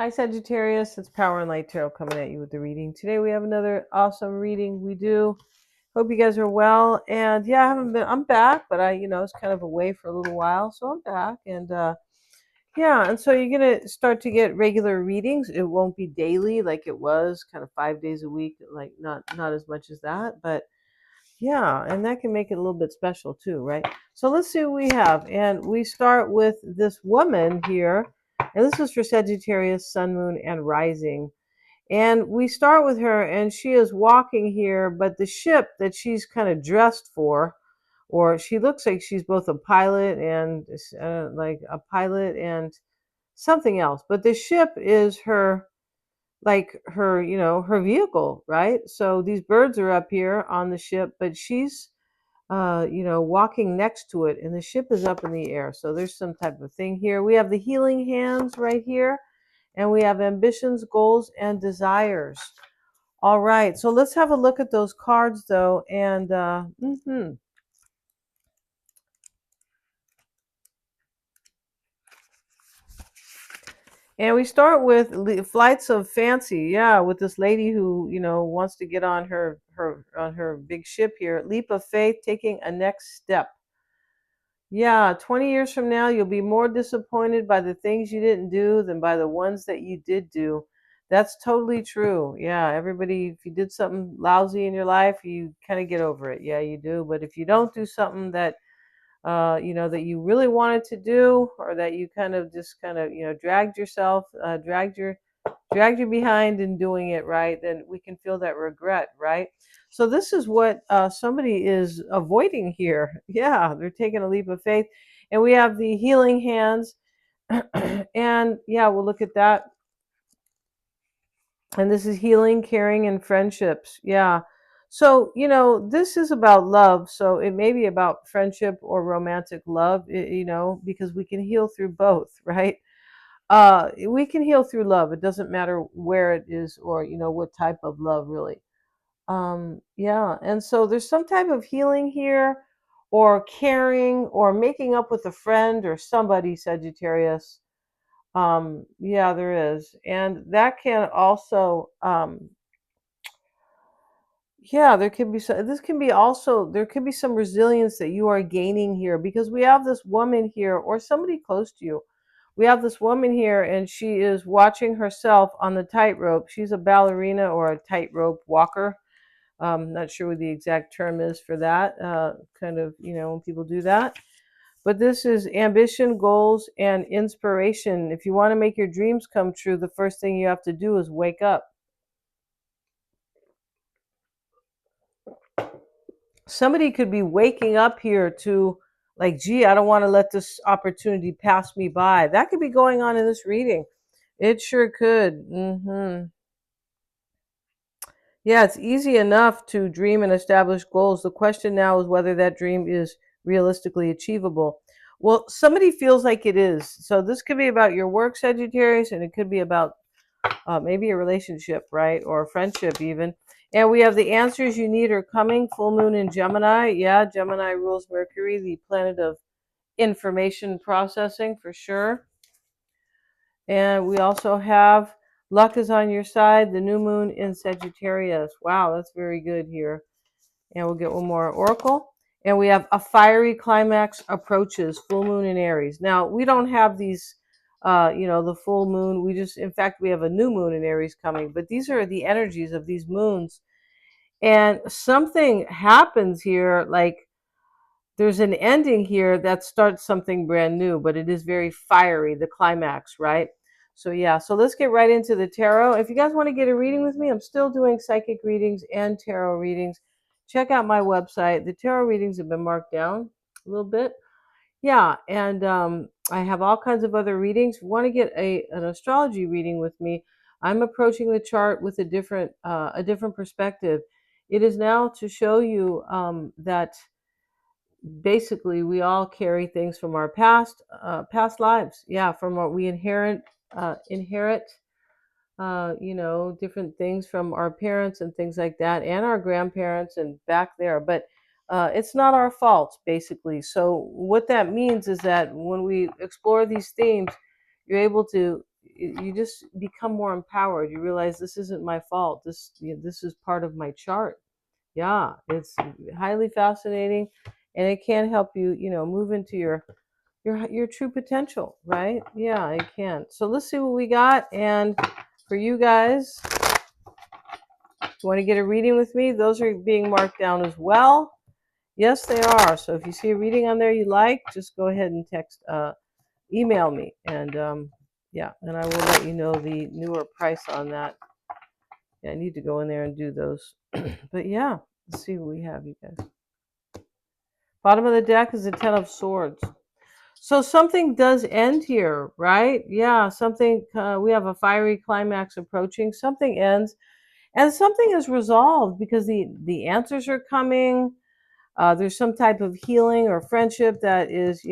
Hi Sagittarius, it's Power and Light Tarot coming at you with the reading. Today we have another awesome reading. We do. Hope you guys are well. And yeah, I'm back, but I was kind of away for a little while, so I'm back. And yeah, and so you're gonna start to get regular readings. It won't be daily like it was, kind of 5 days a week, like not as much as that, but yeah, and that can make it a little bit special too, right? So let's see what we have. And we start with this woman here. And this is for Sagittarius, Sun, Moon, and Rising. And we start with her, and she is walking here, but the ship that she's kind of dressed for, or she looks like she's both a pilot and like a pilot and something else. But the ship is her vehicle, right? So these birds are up here on the ship, but she's walking next to it, and the ship is up in the air. So there's some type of thing here. We have the healing hands right here, and we have ambitions, goals, and desires. All right, so let's have a look at those cards, though, and and we start with flights of fancy, yeah, with this lady who wants to get on her big ship here. Leap of faith, taking a next step. Yeah, 20 years from now, you'll be more disappointed by the things you didn't do than by the ones that you did do. That's totally true. Yeah, everybody, if you did something lousy in your life, you kind of get over it. Yeah, you do. But if you don't do something that, that you really wanted to do, or that you dragged yourself, dragged you behind in doing it, right, then we can feel that regret, right? So this is what somebody is avoiding here. Yeah, they're taking a leap of faith. And we have the healing hands. And yeah, we'll look at that. And this is healing, caring, and friendships. Yeah. So, this is about love. So it may be about friendship or romantic love, because we can heal through both, right? We can heal through love. It doesn't matter where it is or what type of love, really. Yeah, and so there's some type of healing here, or caring, or making up with a friend or somebody, Sagittarius. Yeah, there is. And that can also yeah, there could be some, this can be also, there could be some resilience that you are gaining here, because we have this woman here, or somebody close to you. We have this woman here, and she is watching herself on the tightrope. She's a ballerina or a tightrope walker. Not sure what the exact term is for that, when people do that. But this is ambition, goals, and inspiration. If you want to make your dreams come true, the first thing you have to do is wake up. Somebody could be waking up here to, like, gee, I don't want to let this opportunity pass me by. That could be going on in this reading. It sure could. Yeah, it's easy enough to dream and establish goals. The question now is whether that dream is realistically achievable. Well, somebody feels like it is. So this could be about your work, Sagittarius, and it could be about maybe a relationship, right? Or a friendship, even. And we have the answers you need are coming. Full moon in Gemini. Yeah, Gemini rules Mercury, the planet of information processing, for sure. And we also have luck is on your side, the new moon in Sagittarius. Wow, that's very good here. And we'll get one more oracle. And we have a fiery climax approaches, full moon in Aries. Now, we don't have these, the full moon. In fact, we have a new moon in Aries coming. But these are the energies of these moons. And something happens here, like there's an ending here that starts something brand new, but it is very fiery, the climax, right? So yeah, so let's get right into the tarot. If you guys want to get a reading with me, I'm still doing psychic readings and tarot readings. Check out my website. The tarot readings have been marked down a little bit. Yeah, and I have all kinds of other readings. If you want to get an astrology reading with me, I'm approaching the chart with a different perspective. It is now to show you that basically we all carry things from our past lives. Yeah, from what we inherit different things from our parents and things like that, and our grandparents and back there. But it's not our fault, basically. So what that means is that when we explore these themes, you're able to you just become more empowered. You realize this isn't my fault. This is part of my chart. Yeah, it's highly fascinating, and it can help you, move into your true potential, right? Yeah, it can. So let's see what we got. And for you guys, if you want to get a reading with me, those are being marked down as well. Yes, they are. So if you see a reading on there you like, just go ahead and email me, and yeah, and I will let you know the newer price on that. Yeah, I need to go in there and do those. But yeah, let's see what we have, you guys. Bottom of the deck is the Ten of Swords. So something does end here, right? Yeah, something, we have a fiery climax approaching. Something ends, and something is resolved because the answers are coming. There's some type of healing or friendship that is,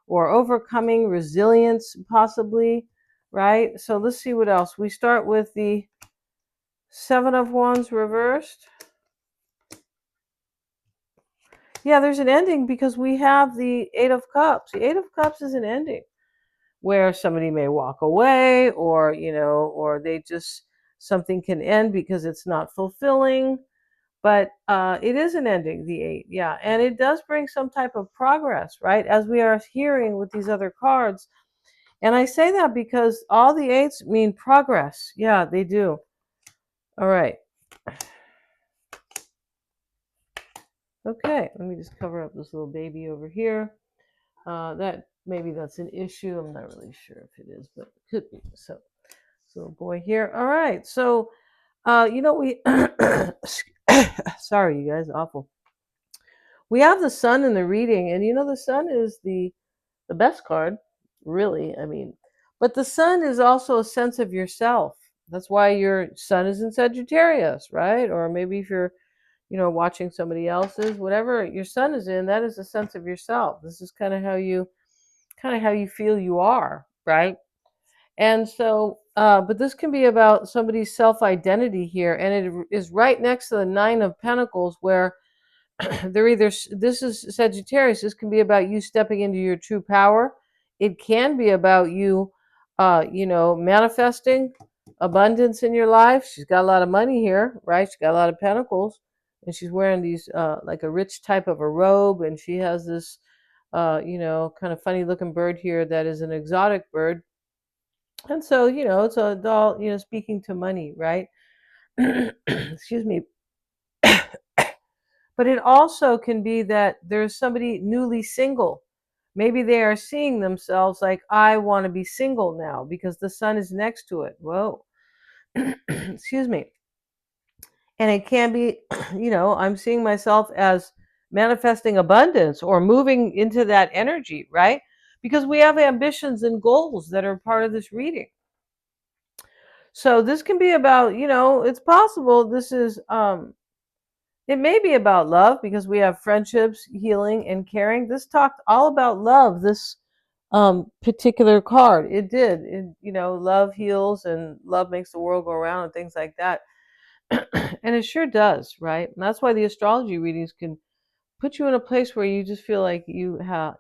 or overcoming resilience, possibly, right? So let's see what else. We start with the Seven of Wands reversed. Yeah, there's an ending because we have the Eight of Cups. The Eight of Cups is an ending where somebody may walk away, or, or they just, something can end because it's not fulfilling. But it is an ending, the eight, yeah, and it does bring some type of progress, right? As we are hearing with these other cards, and I say that because all the eights mean progress. Yeah, they do. All right. Okay, let me just cover up this little baby over here. That maybe that's an issue. I'm not really sure if it is, but it could be. So, this little boy here. All right. So, we. Sorry, you guys. Awful. We have the sun in the reading, and the sun is the best card, really. I mean, but the sun is also a sense of yourself. That's why your sun is in Sagittarius, right? Or maybe if you're, watching somebody else's, whatever your sun is in, that is a sense of yourself. This is kind of how you feel you are, right? And so, but this can be about somebody's self-identity here, and it is right next to the Nine of Pentacles, where they're either, this is Sagittarius, this can be about you stepping into your true power. It can be about you, manifesting abundance in your life. She's got a lot of money here, right? She's got a lot of pentacles, and she's wearing these, like a rich type of a robe, and she has this, kind of funny looking bird here that is an exotic bird. And so, it's a doll, speaking to money, right? Excuse me. But it also can be that there's somebody newly single. Maybe they are seeing themselves like, I want to be single now because the sun is next to it. Whoa. Excuse me. And it can be, I'm seeing myself as manifesting abundance or moving into that energy, right? Because we have ambitions and goals that are part of this reading. So this can be about, it's possible this is, it may be about love because we have friendships, healing, and caring. This talked all about love, this particular card. It did. Love heals and love makes the world go around and things like that. And it sure does, right? And that's why the astrology readings can put you in a place where you just feel like you have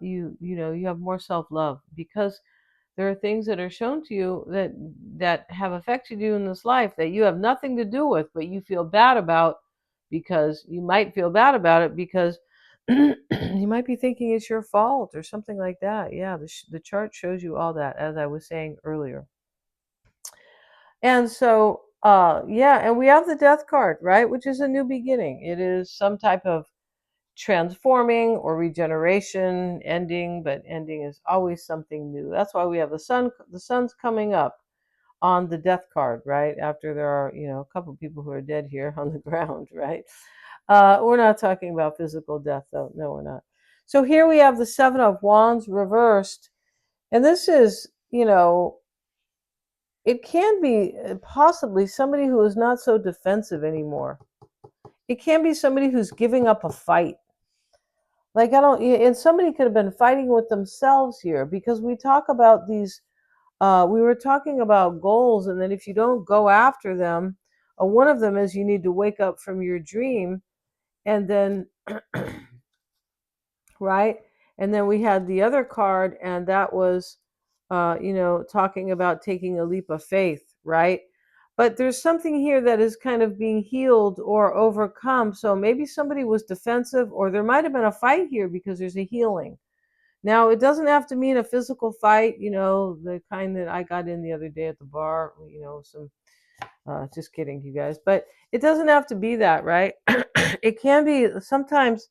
more self-love, because there are things that are shown to you that have affected you in this life that you have nothing to do with, but you feel bad about, because you might feel bad about it because you might be thinking it's your fault or something like that. Yeah, the chart shows you all that, as I was saying earlier. And so, yeah, and we have the death card, right, which is a new beginning. It is some type of transforming or regeneration, ending, but ending is always something new. That's why we have the sun. The sun's coming up on the death card, right? After there are, a couple of people who are dead here on the ground, right? We're not talking about physical death, though. No, we're not. So here we have the Seven of Wands reversed, and this is, it can be possibly somebody who is not so defensive anymore. It can be somebody who's giving up a fight. Like, I don't, and somebody could have been fighting with themselves here, because we talk about these, we were talking about goals, and then if you don't go after them, one of them is you need to wake up from your dream, and then, right? And then we had the other card, and that was talking about taking a leap of faith, right? But there's something here that is kind of being healed or overcome. So maybe somebody was defensive, or there might have been a fight here because there's a healing. Now, it doesn't have to mean a physical fight, the kind that I got in the other day at the bar, some, just kidding, you guys. But it doesn't have to be that, right? It can be sometimes,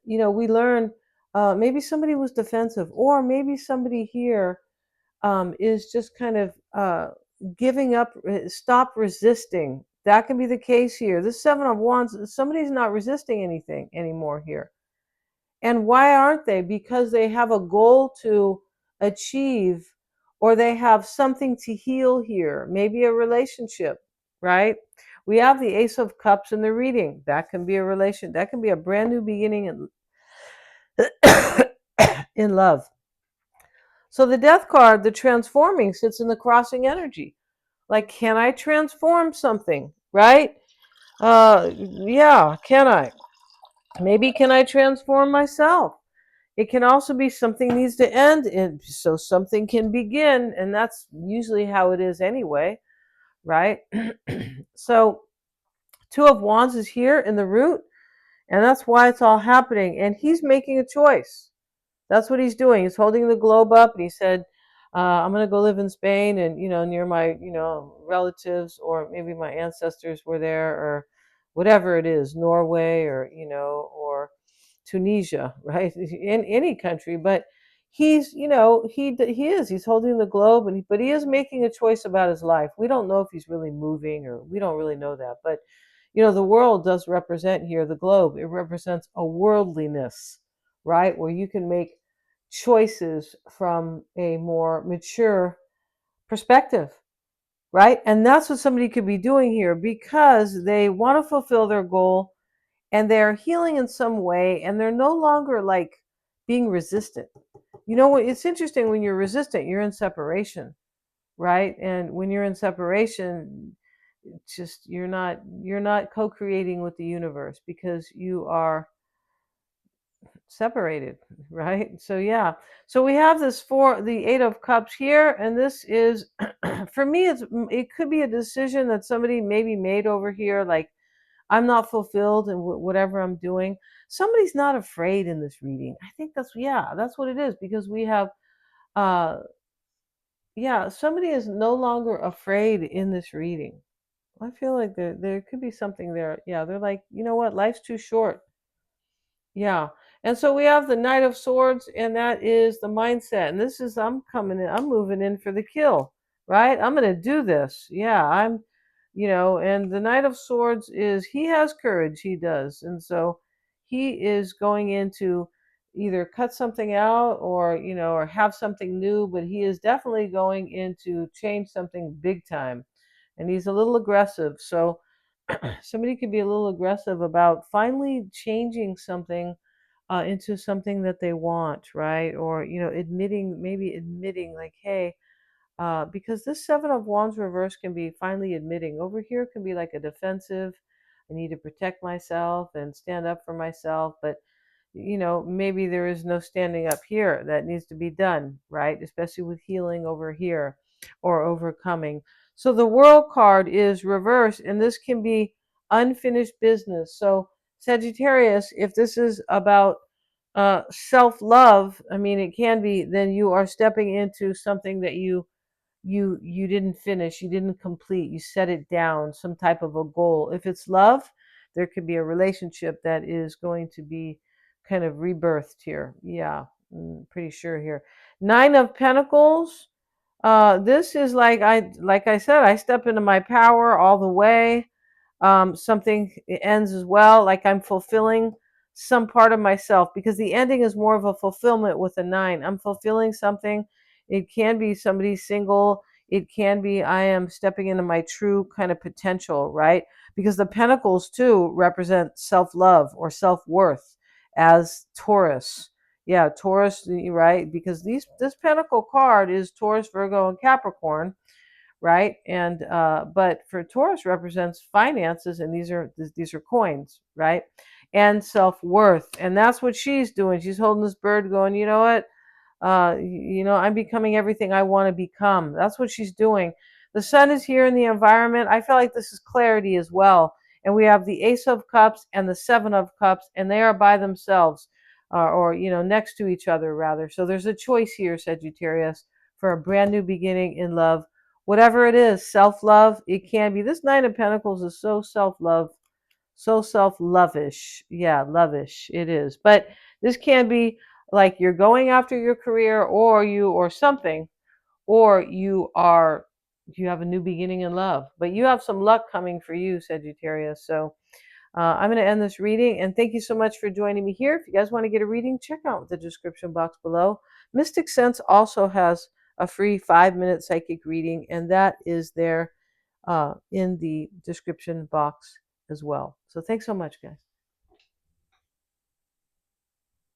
we learn maybe somebody was defensive, or maybe somebody here is just kind of giving up, stop resisting. That can be the case here. This Seven of Wands, somebody's not resisting anything anymore here. And why aren't they? Because they have a goal to achieve, or they have something to heal here, maybe a relationship, right? We have the Ace of Cups in the reading. That can be a relation, that can be a brand new beginning in love. So the Death card, the transforming, sits in the crossing energy. Like, can I transform something, right? Yeah, can I? Maybe can I transform myself? It can also be something needs to end, and so something can begin, and that's usually how it is anyway, right? So Two of Wands is here in the root, and that's why it's all happening. And he's making a choice. That's what he's doing. He's holding the globe up, and he said, I'm going to go live in Spain and, near my, relatives, or maybe my ancestors were there, or whatever it is, Norway, or, or Tunisia, right? In any country. But he's, he's holding the globe, but he is making a choice about his life. We don't know if he's really moving, or we don't really know that. But, the world does represent here the globe. It represents a worldliness, right? Where you can make choices from a more mature perspective, right? And that's what somebody could be doing here, because they want to fulfill their goal, and they're healing in some way, and they're no longer like being resistant. It's interesting, when you're resistant, you're in separation, right? And when you're in separation, just you're not co-creating with the universe, because you are separated, right? So yeah, so we have the Eight of Cups here, and this is for me, it could be a decision that somebody maybe made over here, like, I'm not fulfilled in whatever I'm doing. Somebody's not afraid in this reading. I think that's what it is, because we have uh yeah, somebody is no longer afraid in this reading. I feel like there could be something there. Yeah, they're like, you know what, life's too short. Yeah. And so we have the Knight of Swords, and that is the mindset. And this is, I'm coming in, I'm moving in for the kill, right? I'm going to do this. Yeah, and the Knight of Swords is, he has courage, he does. And so he is going into either cut something out, or have something new, but he is definitely going into change something big time. And he's a little aggressive. So somebody could be a little aggressive about finally changing something into something that they want, right? Or maybe admitting, like, hey, because this Seven of Wands reverse can be finally admitting. Over here can be like a defensive, I need to protect myself and stand up for myself. But maybe there is no standing up here that needs to be done, right? Especially with healing over here, or overcoming. So the World card is reversed, and this can be unfinished business. So Sagittarius, if this is about self-love, I mean, it can be, then you are stepping into something that you didn't finish, you didn't complete, you set it down, some type of a goal. If it's love, there could be a relationship that is going to be kind of rebirthed here. Yeah, pretty sure here. Nine of Pentacles, this is like I said, I step into my power all the way. Something ends as well, like I'm fulfilling some part of myself, because the ending is more of a fulfillment with a nine. I'm fulfilling something. It can be somebody single, it can be I am stepping into my true kind of potential, right? Because the pentacles too represent self-love or self-worth, as Taurus. Yeah, Taurus, right? Because this pentacle card is Taurus, Virgo, and Capricorn, right? And but for Taurus represents finances, and these are coins, right? And self-worth. And that's what she's doing. She's holding this bird, going, you know what? I'm becoming everything I want to become. That's what she's doing. The sun is here in the environment. I feel like this is clarity as well. And we have the Ace of Cups and the Seven of Cups, and they are by themselves, or next to each other rather. So there's a choice here, Sagittarius, for a brand new beginning in love. Whatever it is, self-love, it can be. This Nine of Pentacles is so self-love, so self-lovish. Yeah, lovish it is. But this can be like you're going after your career, or something, or you have a new beginning in love. But you have some luck coming for you, Sagittarius. So I'm going to end this reading, and thank you so much for joining me here. If you guys want to get a reading, check out the description box below. Mystic Sense also has a free 5-minute psychic reading, and that is there in the description box as well. So thanks so much, guys.